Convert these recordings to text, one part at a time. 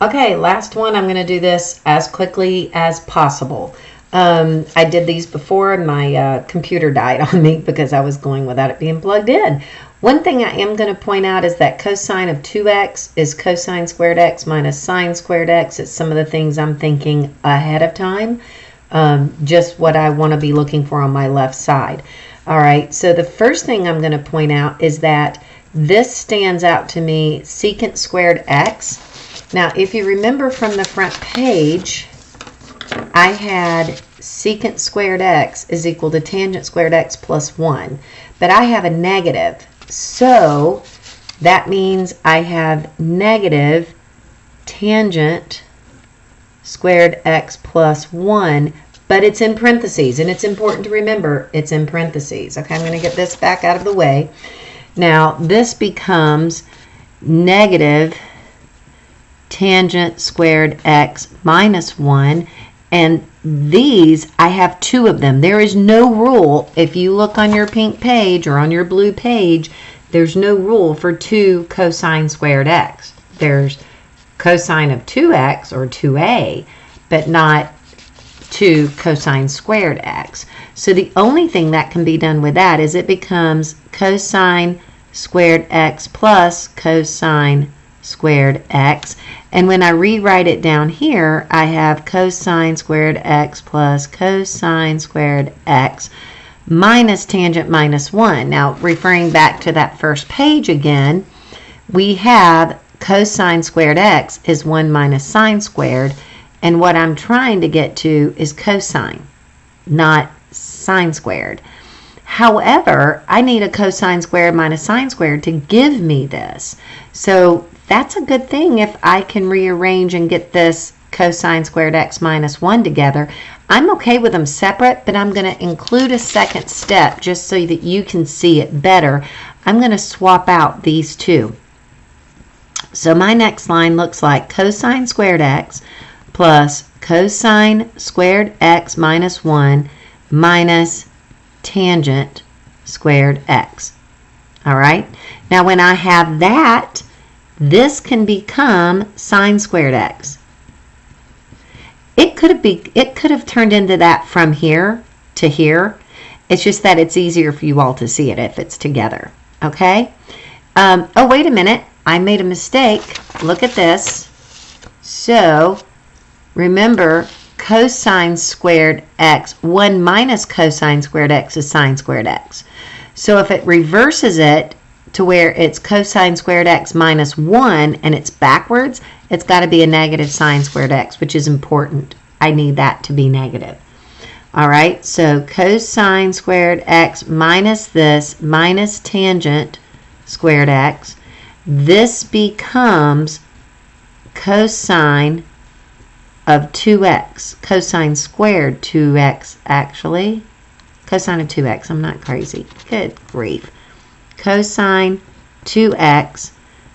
Okay, last one. I'm going to do this as quickly as possible. I did these before and my computer died on me because I was going without it being plugged in. One thing I am going to point out is that cosine of 2x is cosine squared x minus sine squared x. It's some of the things I'm thinking ahead of time, just what I want to be looking for on my left side. All right, so the first thing I'm going to point out is that this stands out to me, secant squared x. Now, if you remember from the front page, I had secant squared x is equal to tangent squared x plus 1. But I have a negative. So that means I have negative tangent squared x plus 1. But it's in parentheses. And it's important to remember it's in parentheses. Okay, I'm going to get this back out of the way. Now, this becomes negative tangent squared x minus 1, and these, I have two of them. There is no rule. If you look on your pink page or on your blue page, there's no rule for 2 cosine squared x. There's cosine of 2x or 2a, but not 2 cosine squared x. So the only thing that can be done with that is it becomes cosine squared x plus cosine squared x, and when I rewrite it down here, I have cosine squared x plus cosine squared x minus tangent minus 1. Now, referring back to that first page again, we have cosine squared x is 1 minus sine squared, and what I'm trying to get to is cosine, not sine squared. However, I need a cosine squared minus sine squared to give me this. So that's a good thing if I can rearrange and get this cosine squared x minus 1 together. I'm okay with them separate, but I'm going to include a second step just so that you can see it better. I'm going to swap out these two. So my next line looks like cosine squared x plus cosine squared x minus 1 minus tangent squared x. All right. Now when I have that, this can become sine squared x. It could have turned into that from here to here. It's just that it's easier for you all to see it if it's together. Okay? Oh, wait a minute. I made a mistake. Look at this. So remember, cosine squared x, 1 minus cosine squared x is sine squared x. So if it reverses it to where it's cosine squared x minus 1 and it's backwards, it's got to be a negative sine squared x, which is important. I need that to be negative. All right, so cosine squared x minus this minus tangent squared x. This becomes cosine of 2x, cosine squared 2x actually. Cosine of 2x, I'm not crazy. Good grief. Cosine 2x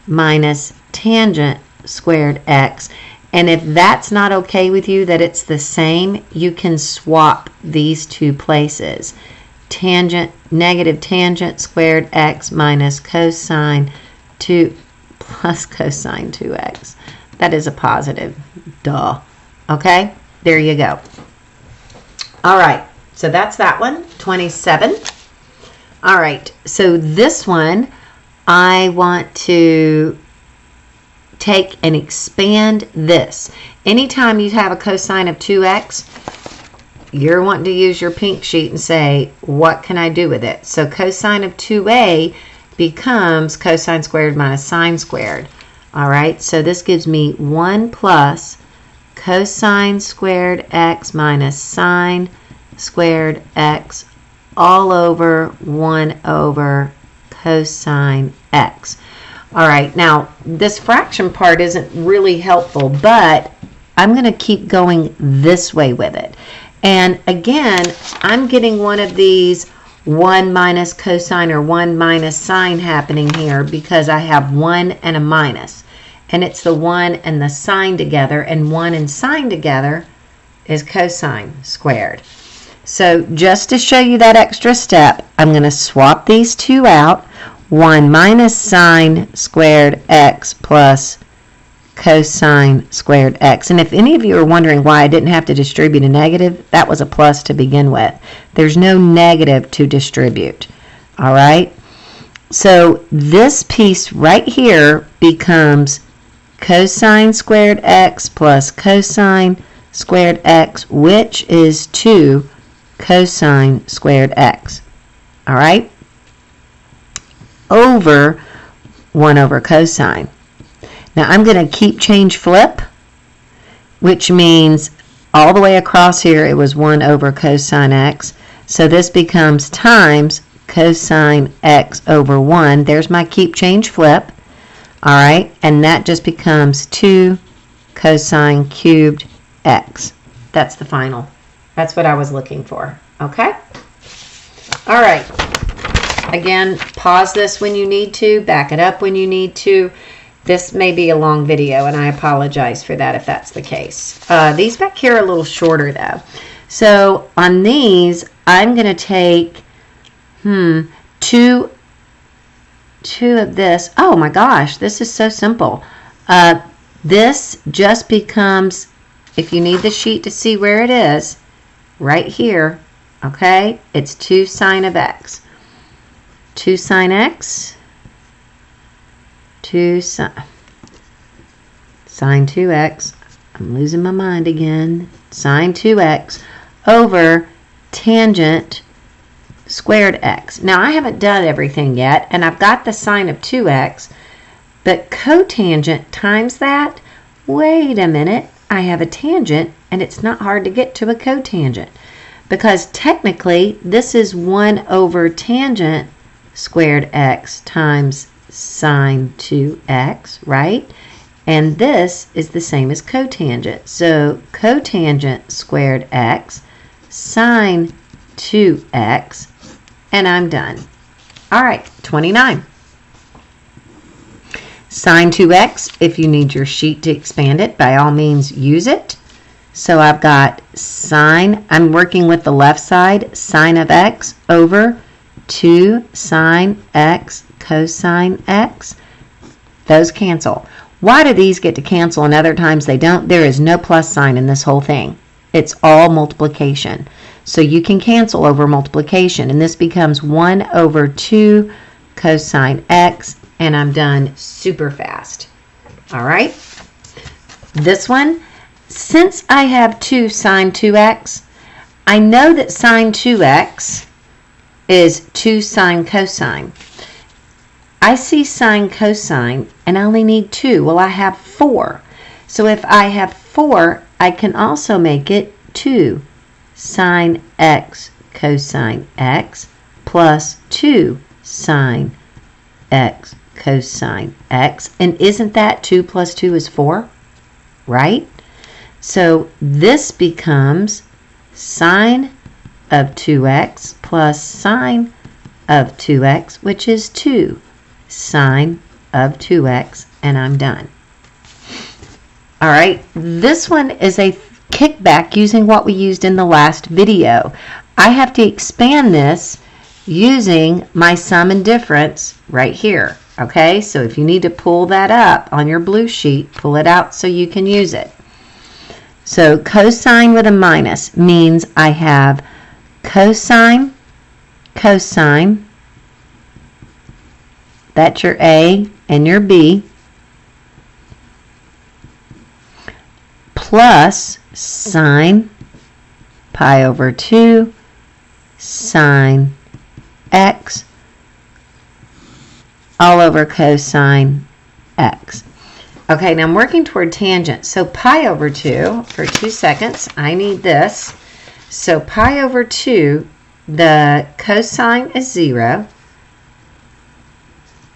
minus tangent squared x. And if that's not okay with you, that it's the same, you can swap these two places. Tangent, negative tangent squared x minus cosine 2 plus cosine 2x. That is a positive. Duh. Okay, there you go. All right, so that's that one, 27. All right, so this one, I want to take and expand this. Anytime you have a cosine of 2x, you're wanting to use your pink sheet and say, what can I do with it? So cosine of 2a becomes cosine squared minus sine squared. All right, so this gives me 1 plus cosine squared x minus sine squared x all over 1 over cosine x. All right, now this fraction part isn't really helpful, but I'm going to keep going this way with it. And again, I'm getting one of these 1 minus cosine or 1 minus sine happening here because I have 1 and a minus. And it's the 1 and the sine together, and 1 and sine together is cosine squared. So just to show you that extra step, I'm going to swap these two out. 1 minus sine squared x plus cosine squared x. And if any of you are wondering why I didn't have to distribute a negative, that was a plus to begin with. There's no negative to distribute. All right? So this piece right here becomes cosine squared x plus cosine squared x, which is 2 cosine squared x. All right? Over 1 over cosine. Now I'm going to keep change flip, which means all the way across here it was 1 over cosine x. So this becomes times cosine x over 1. There's my keep change flip. All right, and that just becomes 2 cosine cubed x. That's the final. That's what I was looking for. Okay? All right. Again, pause this when you need to, back it up when you need to. This may be a long video, and I apologize for that if that's the case. These back here are a little shorter, though. So on these, I'm going to take two of this. Oh my gosh, this is so simple. This just becomes, if you need the sheet to see where it is, right here, okay? It's 2 sine of x. 2 sine x, 2 sine 2x, I'm losing my mind again, sine 2x over tangent squared x. Now I haven't done everything yet, and I've got the sine of 2x, but cotangent times that, wait a minute, I have a tangent, and it's not hard to get to a cotangent, because technically this is 1 over tangent squared x times sine 2x, right? And this is the same as cotangent. So cotangent squared x, sine 2x, and I'm done. All right, 29. Sine 2x, if you need your sheet to expand it, by all means use it. So I've got sine, I'm working with the left side, sine of x over 2 sine x cosine x. Those cancel. Why do these get to cancel and other times they don't? There is no plus sign in this whole thing. It's all multiplication. So you can cancel over multiplication, and this becomes 1 over 2 cosine x, and I'm done super fast. All right? This one, since I have 2 sine 2x, I know that sine 2x is 2 sine cosine. I see sine cosine, and I only need 2. Well, I have 4. So if I have 4, I can also make it 2 sine x cosine x plus 2 sine x cosine x. And isn't that 2 plus 2 is 4? Right? So this becomes sine of 2x plus sine of 2x, which is 2 sine of 2x, and I'm done. All right, this one is a kickback using what we used in the last video. I have to expand this using my sum and difference right here. Okay, so if you need to pull that up on your blue sheet, pull it out so you can use it. So cosine with a minus means I have cosine, cosine, that's your A and your B, plus sine pi over 2 sine x all over cosine x. Okay, now I'm working toward tangent. So pi over 2, for 2 seconds, I need this. So pi over 2, the cosine is 0,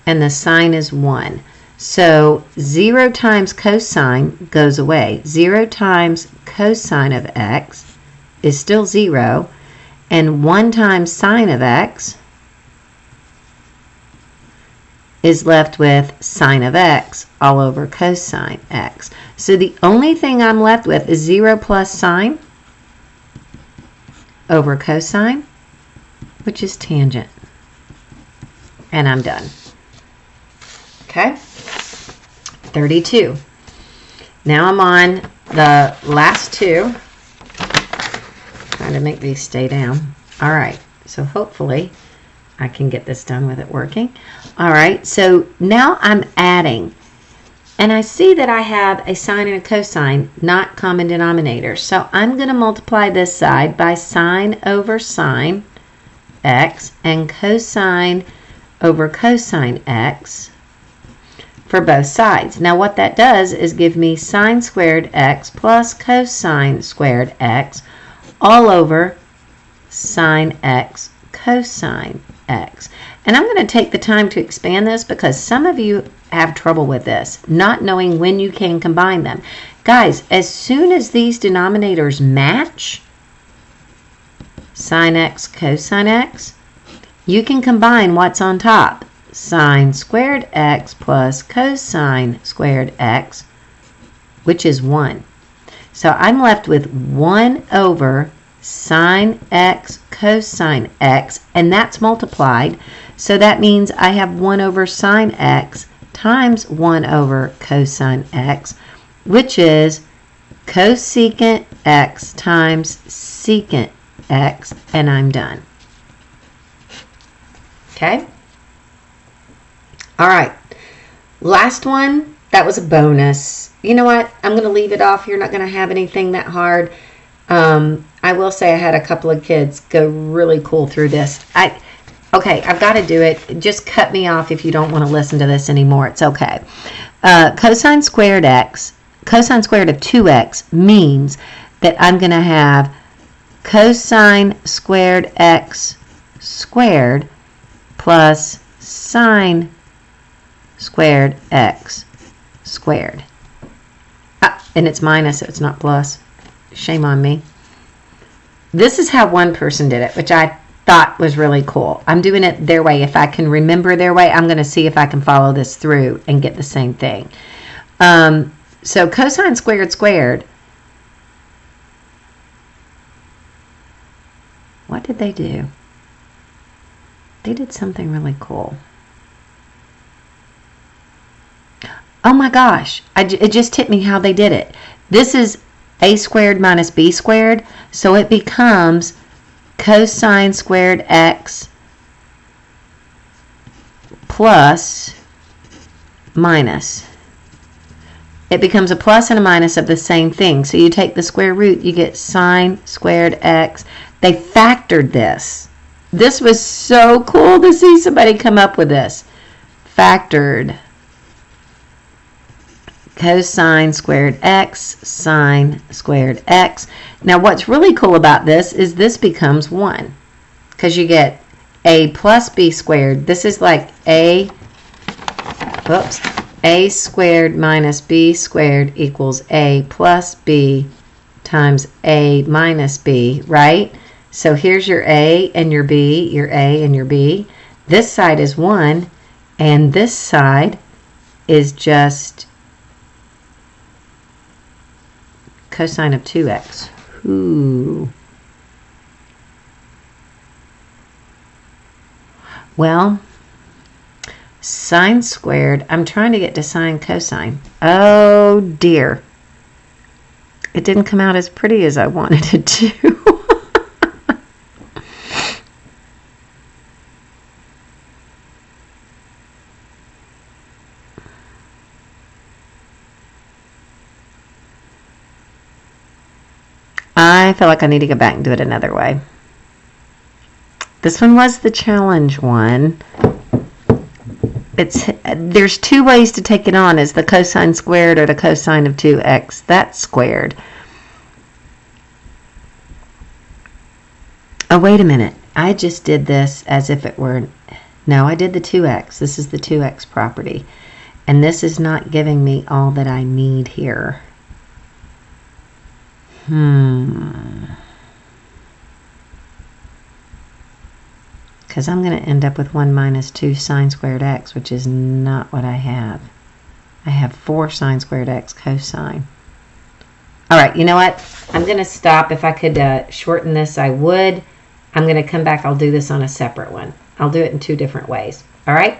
and the sine is 1. So 0 times cosine goes away. 0 times cosine of x is still 0, and 1 times sine of x is left with sine of x all over cosine x. So the only thing I'm left with is 0 plus sine over cosine, which is tangent. And I'm done. Okay? 32. Now I'm on the last two. Trying to make these stay down. All right, so hopefully I can get this done with it working. All right, so now I'm adding. And I see that I have a sine and a cosine, not common denominators. So I'm going to multiply this side by sine over sine x and cosine over cosine x for both sides. Now what that does is give me sine squared x plus cosine squared x all over sine x cosine x. And I'm going to take the time to expand this because some of you have trouble with this, not knowing when you can combine them. Guys, as soon as these denominators match, sine x cosine x, you can combine what's on top. Sine squared x plus cosine squared x, which is 1. So I'm left with 1 over sine x cosine x, and that's multiplied. So that means I have 1 over sine x times 1 over cosine x, which is cosecant x times secant x, and I'm done. Okay? All right. Last one, that was a bonus. You know what? I'm going to leave it off. You're not going to have anything that hard. I will say I had a couple of kids go really cool through this. Okay, I've got to do it. Just cut me off if you don't want to listen to this anymore. It's okay. Cosine squared x, cosine squared of 2x means that I'm going to have cosine squared x squared plus sine squared x squared. And it's minus, so it's not plus. Shame on me. This is how one person did it, which I thought was really cool. I'm doing it their way. If I can remember their way, I'm going to see if I can follow this through and get the same thing. So cosine squared squared. What did they do? They did something really cool. Oh my gosh, it just hit me how they did it. This is a squared minus b squared, so it becomes cosine squared x plus minus. It becomes a plus and a minus of the same thing. So you take the square root, you get sine squared x. They factored this. This was so cool to see somebody come up with this. Factored cosine squared x, sine squared x. Now what's really cool about this is this becomes 1 because you get a plus b squared. This is like a squared minus b squared equals a plus b times a minus b, right? So here's your a and your b, your a and your b. This side is 1 and this side is just cosine of 2x. Ooh. Well, sine squared, I'm trying to get to sine cosine. Oh dear. It didn't come out as pretty as I wanted it to. I feel like I need to go back and do it another way. This one was the challenge one. There's two ways to take it on, is the cosine squared or the cosine of 2x. That's squared. Oh, wait a minute. I just did this as if it were... No, I did the 2x. This is the 2x property. And this is not giving me all that I need here. Because I'm going to end up with 1 minus 2 sine squared x, which is not what I have. I have 4 sine squared x cosine. All right, you know what? I'm going to stop. If I could shorten this, I would. I'm going to come back. I'll do this on a separate one. I'll do it in 2 different ways. All right?